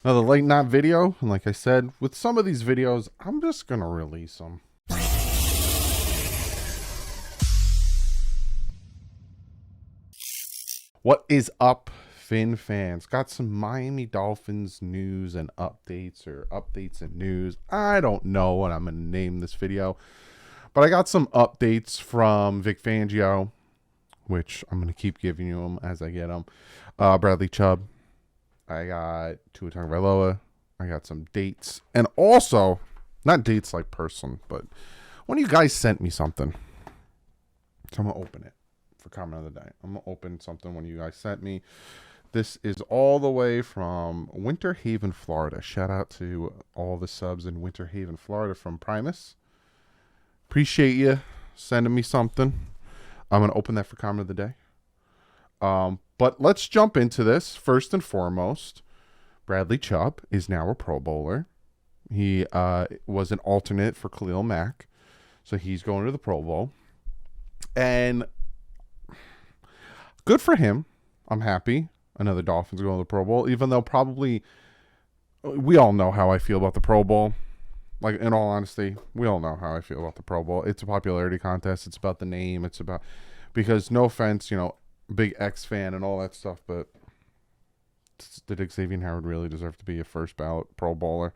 Another late night video, and like I said, with some of these videos, I'm just gonna release them. What is up, Fin fans? Got some Miami Dolphins news and updates, or updates and news. I don't know what I'm gonna name this video, but I got some updates from Vic Fangio, which I'm gonna keep giving you them as I get them. Bradley Chubb. I got Tua Tagovailoa. I got some dates. And also, not dates like person, but one of you guys sent me something. So I'm going to open it for comment of the day. I'm going to open something one of you guys sent me. This is all the way from Winter Haven, Florida. Shout out to all the subs in Winter Haven, Florida from Primus. Appreciate you sending me something. I'm going to open that for comment of the day. But let's jump into this. First and foremost, Bradley Chubb is now a Pro Bowler. He was an alternate for Khalil Mack, so he's going to the Pro Bowl. And good for him. I'm happy. Another Dolphins going to the Pro Bowl, even though probably we all know how I feel about the Pro Bowl. Like, in all honesty, we all know how I feel about the Pro Bowl. It's a popularity contest. It's about the name. It's about, because no offense, big X fan and all that stuff, but did Xavier Howard really deserve to be a first ballot Pro Bowler?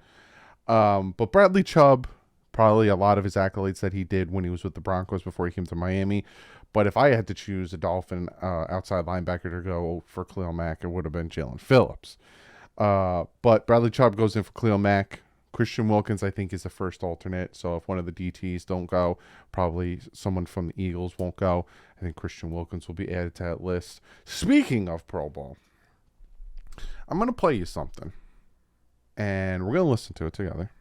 But Bradley Chubb, probably a lot of his accolades that he did when he was with the Broncos before he came to Miami. But if I had to choose a Dolphin outside linebacker to go for Khalil Mack, it would have been Jalen Phillips. But Bradley Chubb goes in for Khalil Mack. Christian Wilkins, I think, is the first alternate. So if one of the DTs don't go, probably someone from the Eagles won't go. I think Christian Wilkins will be added to that list. Speaking of Pro Bowl, I'm going to play you something. And we're going to listen to it together.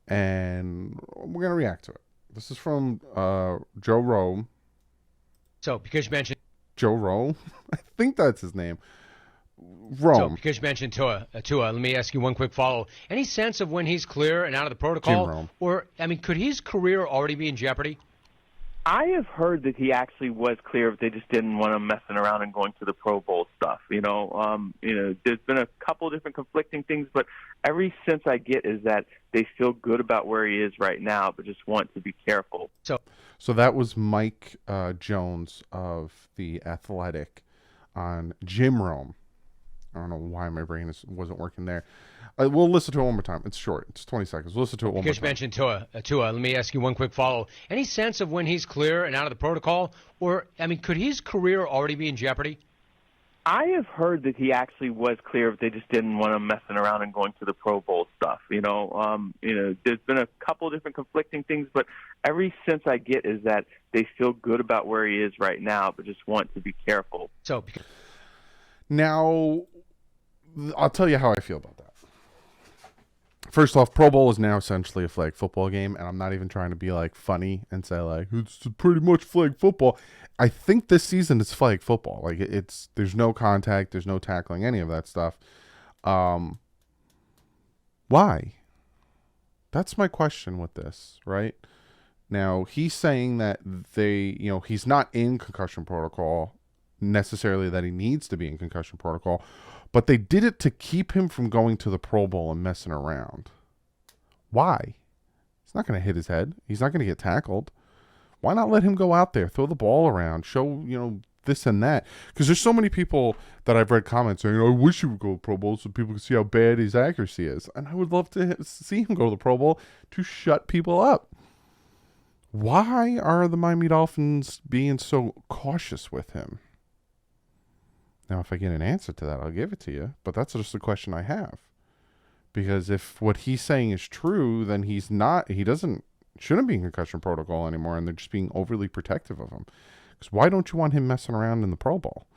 And we're going to react to it. This is from Joe Rome. So, because you mentioned Joe Rome? I think that's his name. Rome. So, because you mentioned Tua, let me ask you one quick follow. Any sense of when he's clear and out of the protocol? Or, could his career already be in jeopardy? I have heard that he actually was clear, but they just didn't want him messing around and going to the Pro Bowl stuff. There's been a couple different conflicting things, but every sense I get is that they feel good about where he is right now, but just want to be careful. So that was Mike Jones of The Athletic on Jim Rome. I don't know why my brain wasn't working there. We'll listen to it one more time. It's short. It's 20 seconds. We'll listen to it one more time. Because you mentioned Tua, let me ask you one quick follow. Any sense of when he's clear and out of the protocol? Or, could his career already be in jeopardy? I have heard that he actually was clear, but they just didn't want him messing around and going to the Pro Bowl stuff. There's been a couple different conflicting things, but every sense I get is that they feel good about where he is right now, but just want to be careful. Now, I'll tell you how I feel about that. First off, Pro Bowl is now essentially a flag football game, and I'm not even trying to be funny and say it's pretty much flag football. I think this season is flag football. There's no contact, there's no tackling, any of that stuff. Why? That's my question with this, right? Now, he's saying that he's not in concussion protocol necessarily, that he needs to be in concussion protocol, but they did it to keep him from going to the Pro Bowl and messing around. Why? He's not going to hit his head. He's not going to get tackled. Why not let him go out there, throw the ball around, show, this and that? Because there's so many people that I've read comments saying, I wish he would go to Pro Bowl so people can see how bad his accuracy is. And I would love to see him go to the Pro Bowl to shut people up. Why are the Miami Dolphins being so cautious with him? Now, if I get an answer to that, I'll give it to you. But that's just the question I have. Because if what he's saying is true, then he shouldn't be in concussion protocol anymore, and they're just being overly protective of him. Because why don't you want him messing around in the Pro Bowl?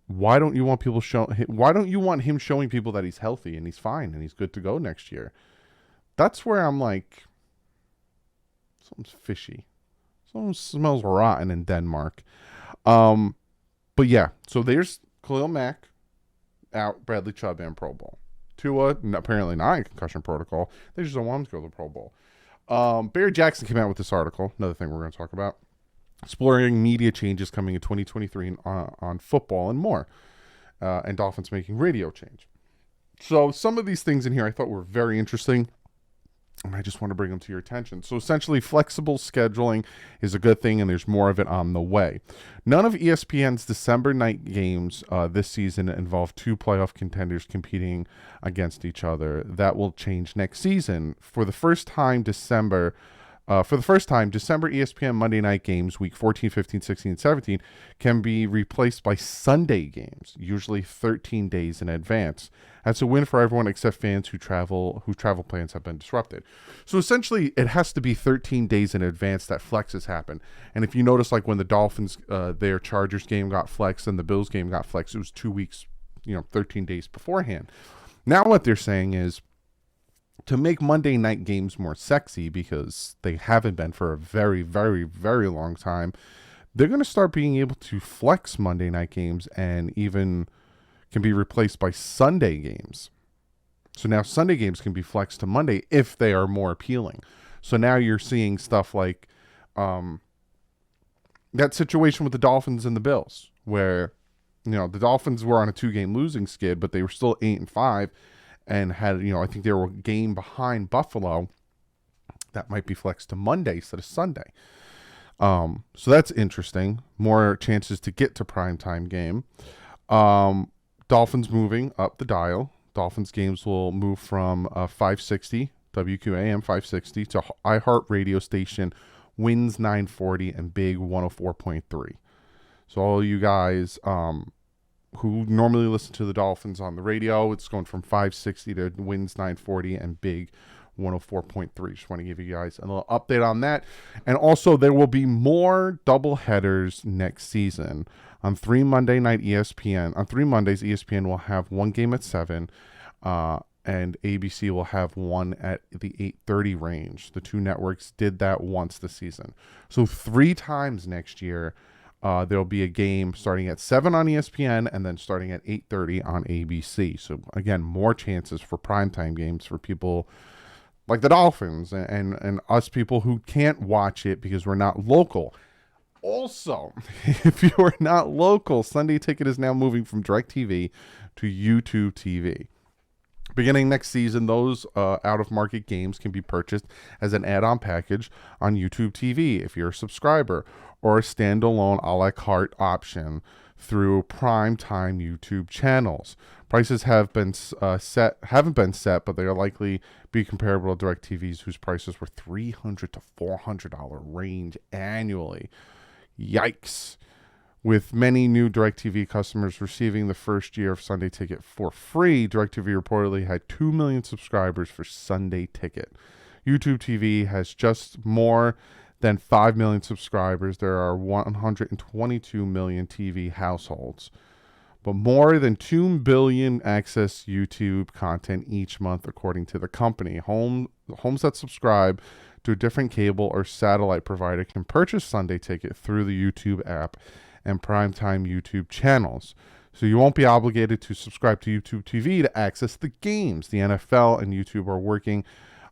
Why don't you want him showing people that he's healthy and he's fine and he's good to go next year? That's where I'm like, something's fishy. Something smells rotten in Denmark. But yeah, so there's Khalil Mack out, Bradley Chubb, and Pro Bowl. Tua, apparently not in concussion protocol. They just don't want him to go to the Pro Bowl. Barry Jackson came out with this article, another thing we're going to talk about, exploring media changes coming in 2023 on football and more, and Dolphins making radio change. So some of these things in here I thought were very interesting, and I just want to bring them to your attention. So essentially, flexible scheduling is a good thing, and there's more of it on the way. None of ESPN's December night games this season involve two playoff contenders competing against each other. That will change next season. For the first time, December ESPN Monday night games, week 14, 15, 16, 17, can be replaced by Sunday games, usually 13 days in advance. That's a win for everyone except fans whose travel plans have been disrupted. So essentially, it has to be 13 days in advance that flexes happen. And if you notice, like when the Dolphins, their Chargers game got flexed and the Bills game got flexed, it was 2 weeks, 13 days beforehand. Now what they're saying is, to make Monday night games more sexy, because they haven't been for a very, very, very long time, they're going to start being able to flex Monday night games and even can be replaced by Sunday games. So now Sunday games can be flexed to Monday if they are more appealing. So now you're seeing stuff like that situation with the Dolphins and the Bills, where the Dolphins were on a 2-game losing skid, but they were still 8-5 and had, I think they were a game behind Buffalo. That might be flexed to Monday instead of Sunday. So that's interesting. More chances to get to primetime game. Dolphins moving up the dial. Dolphins games will move from 560, WQAM 560, to iHeart radio station Wins 940 and Big 104.3. So all you guys who normally listen to the Dolphins on the radio, it's going from 560 to Wins 940 and Big 104.3. Just want to give you guys a little update on that. And also, there will be more double headers next season. On 3 Mondays, ESPN will have one game at 7, and ABC will have one at the 8:30 range. The two networks did that once this season. So 3 times next year, there'll be a game starting at 7 on ESPN and then starting at 8:30 on ABC. So again, more chances for primetime games for people like the Dolphins and us people who can't watch it because we're not local. Also, if you are not local, Sunday Ticket is now moving from DirecTV to YouTube TV. Beginning next season, those out-of-market games can be purchased as an add-on package on YouTube TV if you're a subscriber, or a standalone a la carte option through primetime YouTube channels. Prices haven't been set, but they are likely be comparable to DirecTV's, whose prices were $300 to $400 range annually. Yikes. With many new DirecTV customers receiving the first year of Sunday Ticket for free, DirecTV reportedly had 2 million subscribers for Sunday Ticket. YouTube TV has just more than 5 million subscribers. There are 122 million TV households, but more than 2 billion access YouTube content each month, according to the company. Homes that subscribe to a different cable or satellite provider can purchase Sunday Ticket through the YouTube app and primetime YouTube channels. So you won't be obligated to subscribe to YouTube TV to access the games. The NFL and YouTube are working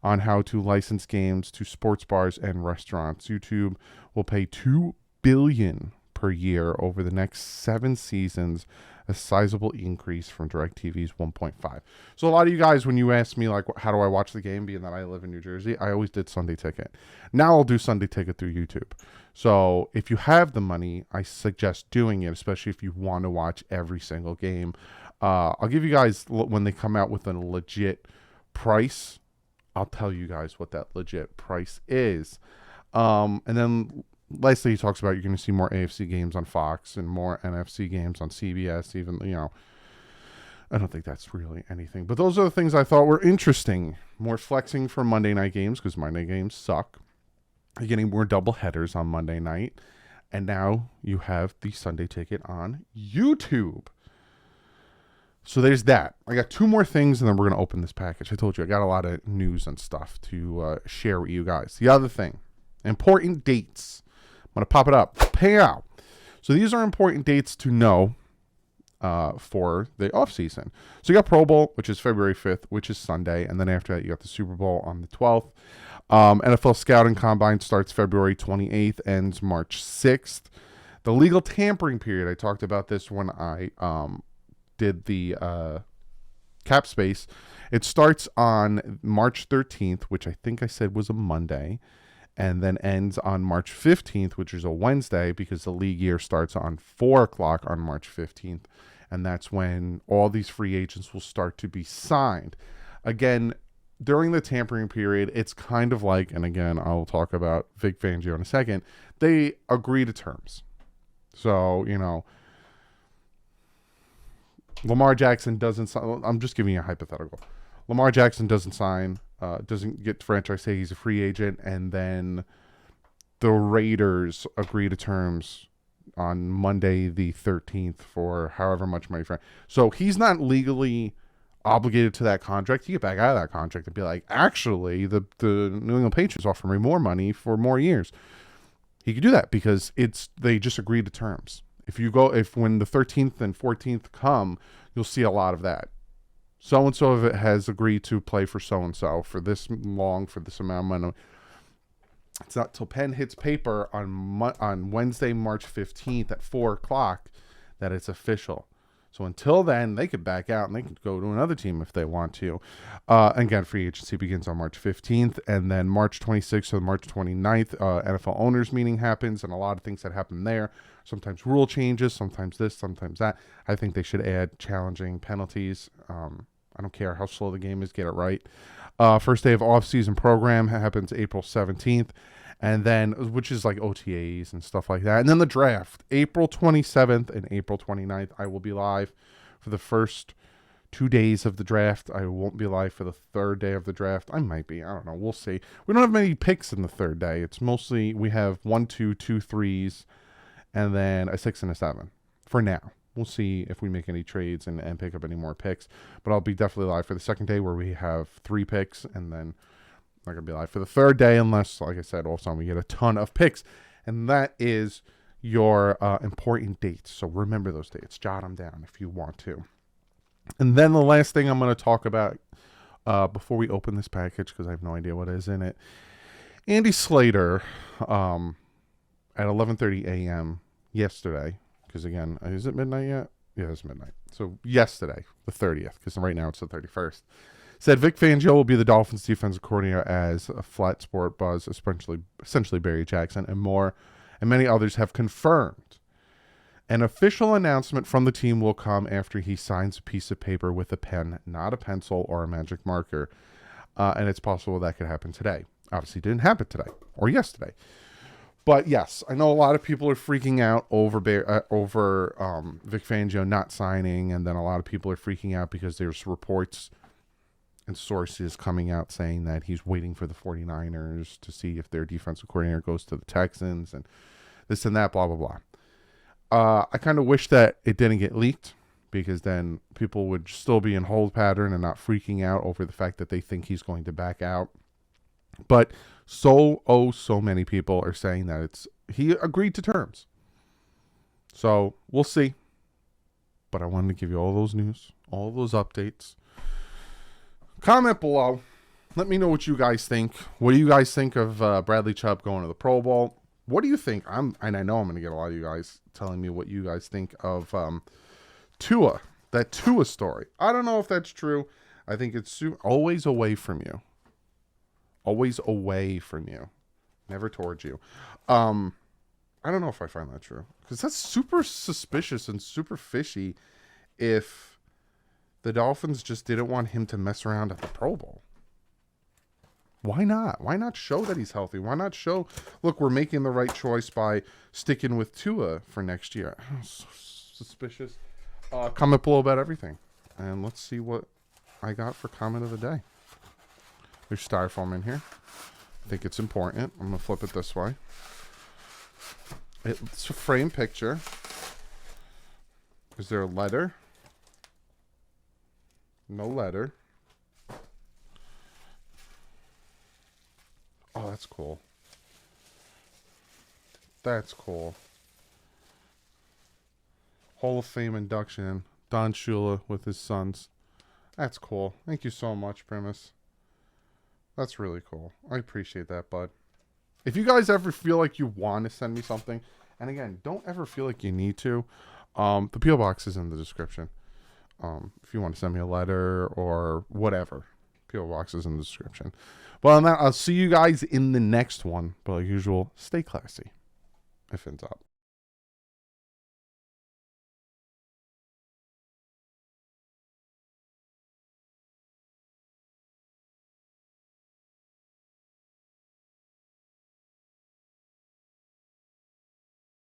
on how to license games to sports bars and restaurants. YouTube will pay $2 billion per year over the next 7 seasons, a sizable increase from DirecTV's 1.5. So a lot of you guys, when you ask me, like, how do I watch the game, being that I live in New Jersey, I always did Sunday Ticket. Now I'll do Sunday Ticket through YouTube. So if you have the money, I suggest doing it, especially if you want to watch every single game. I'll give you guys, when they come out with a legit price, I'll tell you guys what that legit price is. And then lastly, he talks about you're going to see more AFC games on Fox and more NFC games on CBS. Even, I don't think that's really anything. But those are the things I thought were interesting. More flexing for Monday night games, because Monday games suck. You're getting more double headers on Monday night. And now you have the Sunday Ticket on YouTube. So there's that. I got 2 more things, and then we're going to open this package. I told you I got a lot of news and stuff to share with you guys. The other thing, important dates. I'm going to pop it up. Payout. So these are important dates to know for the offseason. So you got Pro Bowl, which is February 5th, which is Sunday. And then after that, you got the Super Bowl on the 12th. NFL Scouting Combine starts February 28th, ends March 6th. The legal tampering period, I talked about this when I did the cap space. It starts on March 13th, which I think I said was a Monday, and then ends on March 15th, which is a Wednesday, because the league year starts on 4 o'clock on March 15th. And that's when all these free agents will start to be signed. Again, during the tampering period, it's kind of like, and again, I'll talk about Vic Fangio in a second, they agree to terms. So, Lamar Jackson doesn't sign. I'm just giving you a hypothetical. Lamar Jackson doesn't sign, doesn't get franchise tag. He's a free agent, and then the Raiders agree to terms on Monday the 13th for however much money. So he's not legally obligated to that contract. He get back out of that contract and be like, actually, the New England Patriots offer me more money for more years. He could do that because they just agreed to terms. If when the 13th and 14th come, you'll see a lot of that. So-and-so of it has agreed to play for so-and-so for this long, for this amount of money. It's not till pen hits paper on Wednesday, March 15th at 4 o'clock that it's official. So until then, they could back out and they could go to another team if they want to. Again, free agency begins on March 15th, and then March 26th to March 29th, NFL owners meeting happens, and a lot of things that happen there. Sometimes rule changes, sometimes this, sometimes that. I think they should add challenging penalties. I don't care how slow the game is, get it right. First day of off-season program happens April 17th, and then, which is like OTAs and stuff like that. And then the draft, April 27th and April 29th. I will be live for the first 2 days of the draft. I won't be live for the third day of the draft. I might be. I don't know. We'll see. We don't have many picks in the third day. It's mostly, we have 1, 2, 2 threes, and then a 6 and a 7 for now. We'll see if we make any trades and pick up any more picks. But I'll be definitely live for the second day where we have 3 picks, and then I'm not going to be live for the third day unless, like I said, all of a sudden we get a ton of picks. And that is your important dates. So remember those dates. Jot them down if you want to. And then the last thing I'm going to talk about before we open this package, because I have no idea what is in it. Andy Slater at 11:30 a.m. yesterday, because again, is it midnight yet? Yeah, it's midnight. So yesterday, the 30th, because right now it's the 31st. Said Vic Fangio will be the Dolphins defensive coordinator as a flat sport buzz, essentially Barry Jackson, and more, and many others have confirmed. An official announcement from the team will come after he signs a piece of paper with a pen, not a pencil or a magic marker, and it's possible that could happen today. Obviously, it didn't happen today or yesterday. But yes, I know a lot of people are freaking out over Vic Fangio not signing, and then a lot of people are freaking out because there's reports and sources coming out saying that he's waiting for the 49ers to see if their defensive coordinator goes to the Texans and this and that, blah, blah, blah. I kind of wish that it didn't get leaked, because then people would still be in hold pattern and not freaking out over the fact that they think he's going to back out. But so many people are saying that he agreed to terms. So we'll see. But I wanted to give you all those news, all those updates. Comment below. Let me know what you guys think. What do you guys think of Bradley Chubb going to the Pro Bowl? What do you think? And I know I'm going to get a lot of you guys telling me what you guys think of Tua, that Tua story. I don't know if that's true. I think it's always away from you. Always away from you. Never towards you. I don't know if I find that true, because that's super suspicious and super fishy if the Dolphins just didn't want him to mess around at the Pro Bowl. Why not? Why not show that he's healthy? Why not show, look, we're making the right choice by sticking with Tua for next year? So suspicious. Comment below about everything. And let's see what I got for comment of the day. There's styrofoam in here. I think it's important. I'm going to flip it this way. It's a frame picture. Is there a letter? No letter. Oh, that's cool. That's cool. Hall of Fame induction. Don Shula with his sons. That's cool. Thank you so much, Primus. That's really cool. I appreciate that, bud. If you guys ever feel like you want to send me something, and again, don't ever feel like you need to, the P.O. Box is in the description. If you want to send me a letter or whatever, PO box is in the description. Well, on that, I'll see you guys in the next one. But like usual, stay classy. If in top.